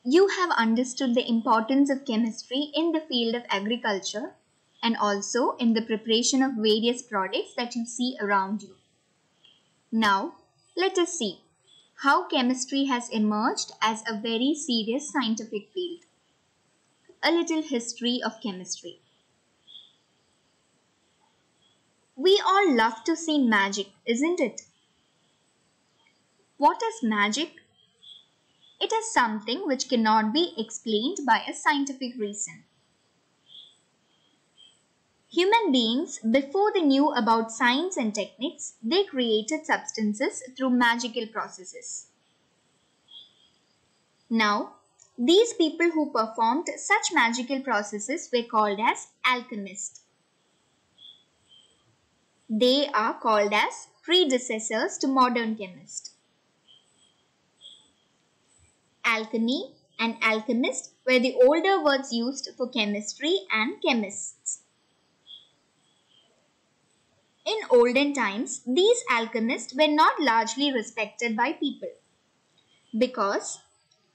You have understood the importance of chemistry in the field of agriculture and also in the preparation of various products that you see around you. Now, let us see how chemistry has emerged as a very serious scientific field. A little history of chemistry. We all love to see magic, isn't it? What is magic? It is something which cannot be explained by a scientific reason. Human beings, before they knew about science and techniques, they created substances through magical processes. Now, these people who performed such magical processes were called as alchemists. They are called as predecessors to modern chemists. Alchemy and alchemist were the older words used for chemistry and chemists. In olden times, these alchemists were not largely respected by people because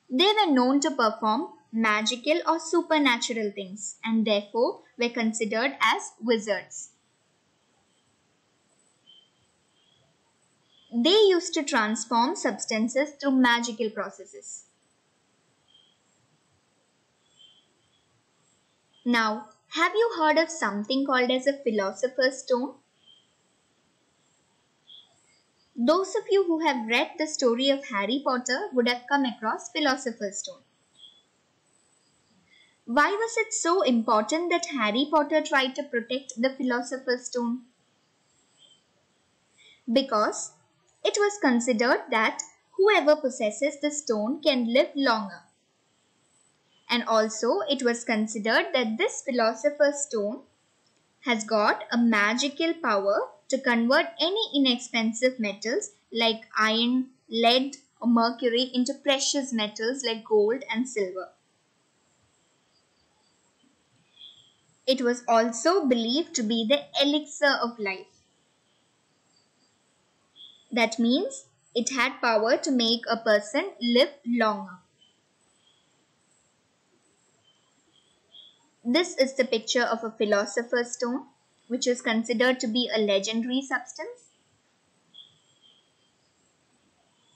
they were known to perform magical or supernatural things and therefore were considered as wizards. They used to transform substances through magical processes. Now, have you heard of something called as a philosopher's stone? Those of you who have read the story of Harry Potter would have come across philosopher's stone. Why was it so important that Harry Potter tried to protect the philosopher's stone? Because it was considered that whoever possesses the stone can live longer. And also it was considered that this philosopher's stone has got a magical power to convert any inexpensive metals like iron, lead or mercury into precious metals like gold and silver. It was also believed to be the elixir of life. That means it had power to make a person live longer. This is the picture of a philosopher's stone, which is considered to be a legendary substance.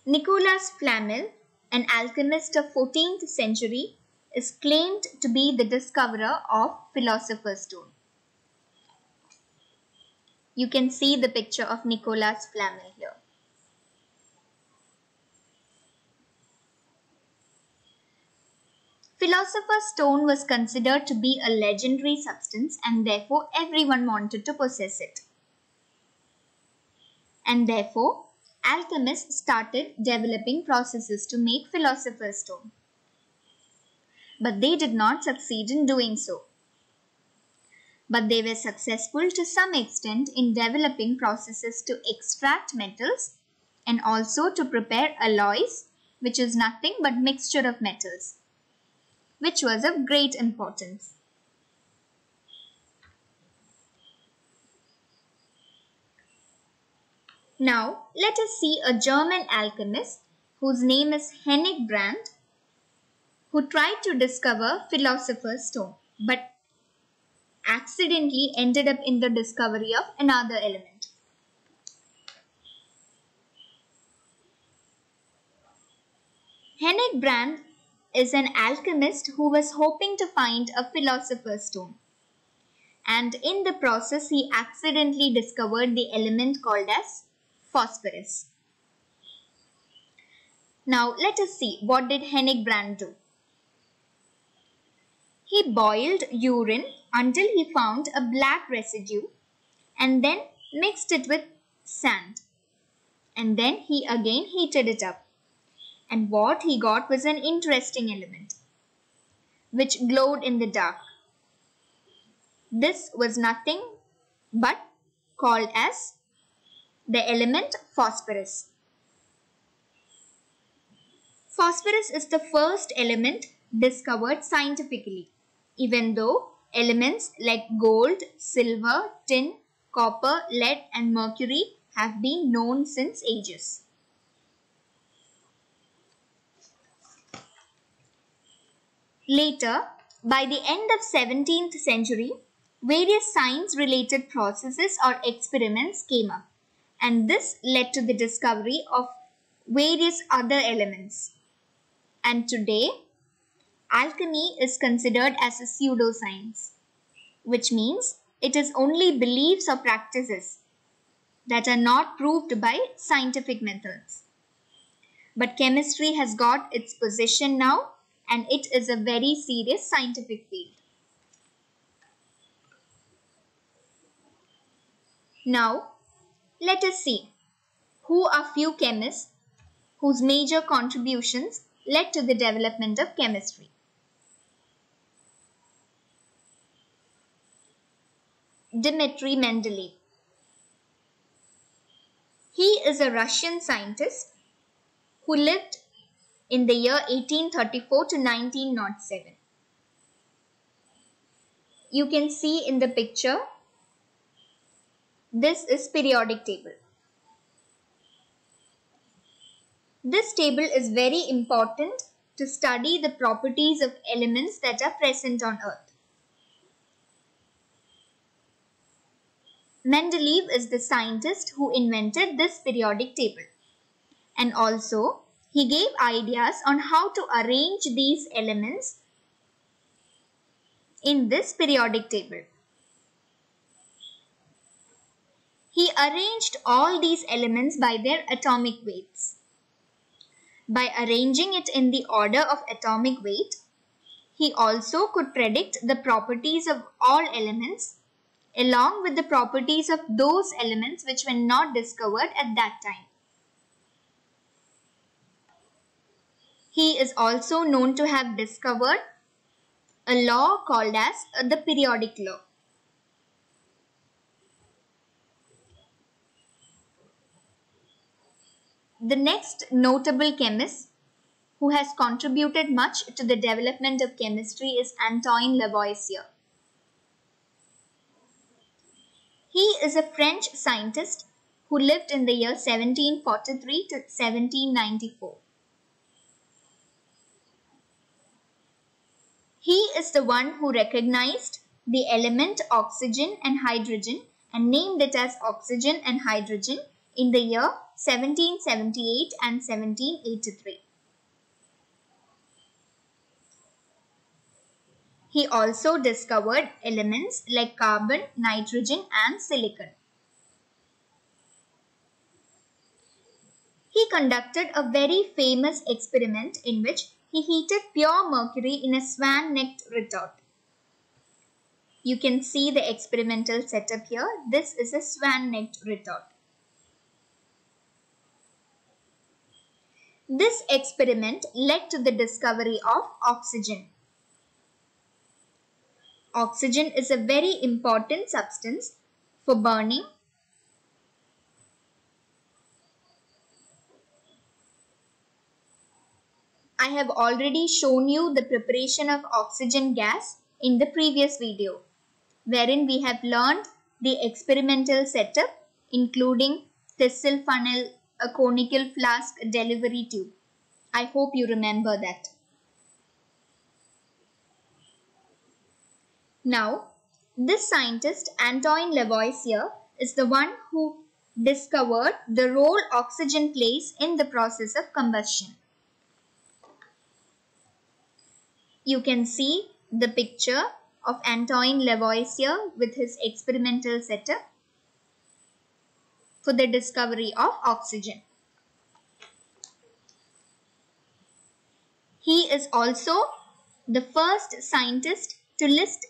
Nicolas Flamel, an alchemist of 14th century, is claimed to be the discoverer of philosopher's stone. You can see the picture of Nicolas Flamel here. Philosopher's stone was considered to be a legendary substance and therefore everyone wanted to possess it. And therefore, alchemists started developing processes to make philosopher's stone. But they did not succeed in doing so. But they were successful to some extent in developing processes to extract metals and also to prepare alloys, which is nothing but mixture of metals, which was of great importance. Now, let us see a German alchemist whose name is Hennig Brandt, who tried to discover philosopher's stone, but accidentally ended up in the discovery of another element. Hennig Brandt is an alchemist who was hoping to find a philosopher's stone. And in the process, he accidentally discovered the element called as phosphorus. Now, let us see, what did Hennig Brandt do? He boiled urine until he found a black residue and then mixed it with sand. And then he again heated it up. And what he got was an interesting element, which glowed in the dark. This was nothing but called as the element phosphorus. Phosphorus is the first element discovered scientifically, even though elements like gold, silver, tin, copper, lead and mercury have been known since ages. Later, by the end of 17th century, various science-related processes or experiments came up, and this led to the discovery of various other elements. And today, alchemy is considered as a pseudoscience, which means it is only beliefs or practices that are not proved by scientific methods. But chemistry has got its position now, and it is a very serious scientific field. Now, let us see who are few chemists whose major contributions led to the development of chemistry. Dmitri Mendeleev. He is a Russian scientist who lived in the year 1834 to 1907. You can see in the picture, this is periodic table. This table is very important to study the properties of elements that are present on Earth. Mendeleev is the scientist who invented this periodic table, and also he gave ideas on how to arrange these elements in this periodic table. He arranged all these elements by their atomic weights. By arranging it in the order of atomic weight, he also could predict the properties of all elements along with the properties of those elements which were not discovered at that time. He is also known to have discovered a law called as the periodic law. The next notable chemist who has contributed much to the development of chemistry is Antoine Lavoisier. He is a French scientist who lived in the year 1743 to 1794. He is the one who recognized the element oxygen and hydrogen and named it as oxygen and hydrogen in the year 1778 and 1783. He also discovered elements like carbon, nitrogen, and silicon. He conducted a very famous experiment in which he heated pure mercury in a swan-necked retort. You can see the experimental setup here. This is a swan-necked retort. This experiment led to the discovery of oxygen. Oxygen is a very important substance for burning. I have already shown you the preparation of oxygen gas in the previous video, wherein we have learned the experimental setup including thistle funnel, a conical flask, a delivery tube. I hope you remember that. Now, this scientist, Antoine Lavoisier, is the one who discovered the role oxygen plays in the process of combustion. You can see the picture of Antoine Lavoisier with his experimental setup for the discovery of oxygen. He is also the first scientist to list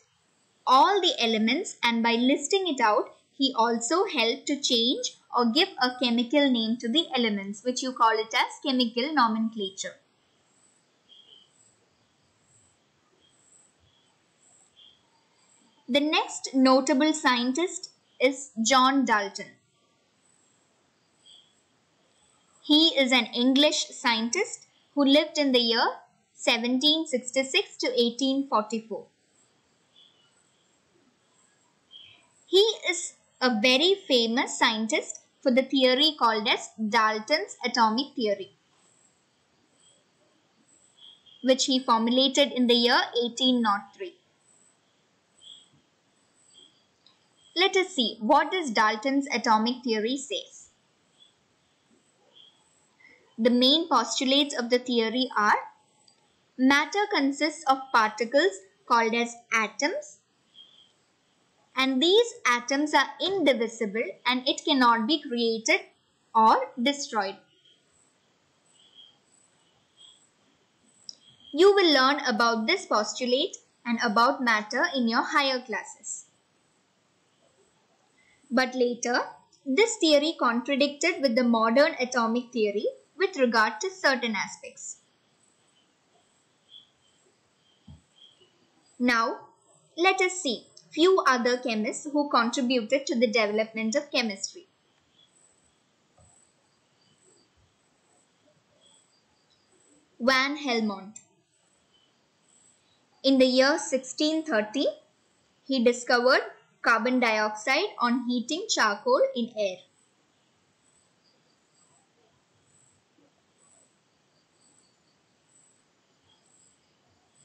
all the elements, and by listing it out, he also helped to change or give a chemical name to the elements, which you call it as chemical nomenclature. The next notable scientist is John Dalton. He is an English scientist who lived in the year 1766 to 1844. He is a very famous scientist for the theory called as Dalton's atomic theory. which he formulated in the year 1803. Let us see what does Dalton's atomic theory says. The main postulates of the theory are: matter consists of particles called as atoms, and these atoms are indivisible and it cannot be created or destroyed. You will learn about this postulate and about matter in your higher classes. But later, this theory contradicted with the modern atomic theory with regard to certain aspects. Now, let us see few other chemists who contributed to the development of chemistry. Van Helmont. In the year 1630, he discovered carbon dioxide on heating charcoal in air.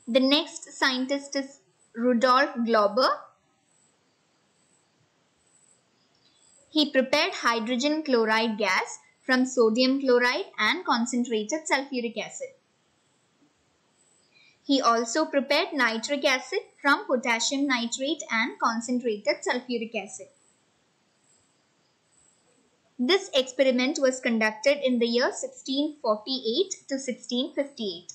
The next scientist is Rudolf Glauber. He prepared hydrogen chloride gas from sodium chloride and concentrated sulfuric acid. He also prepared nitric acid from potassium nitrate and concentrated sulfuric acid. This experiment was conducted in the year 1648 to 1658.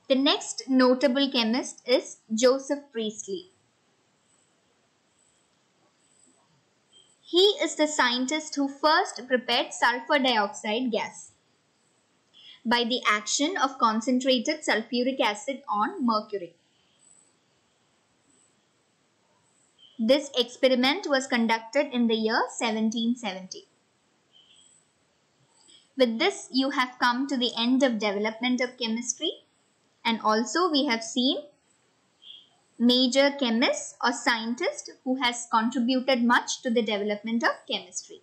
The next notable chemist is Joseph Priestley. He is the scientist who first prepared sulfur dioxide gas by the action of concentrated sulfuric acid on mercury. This experiment was conducted in the year 1770. With this, you have come to the end of development of chemistry, and also we have seen major chemists or scientists who has contributed much to the development of chemistry.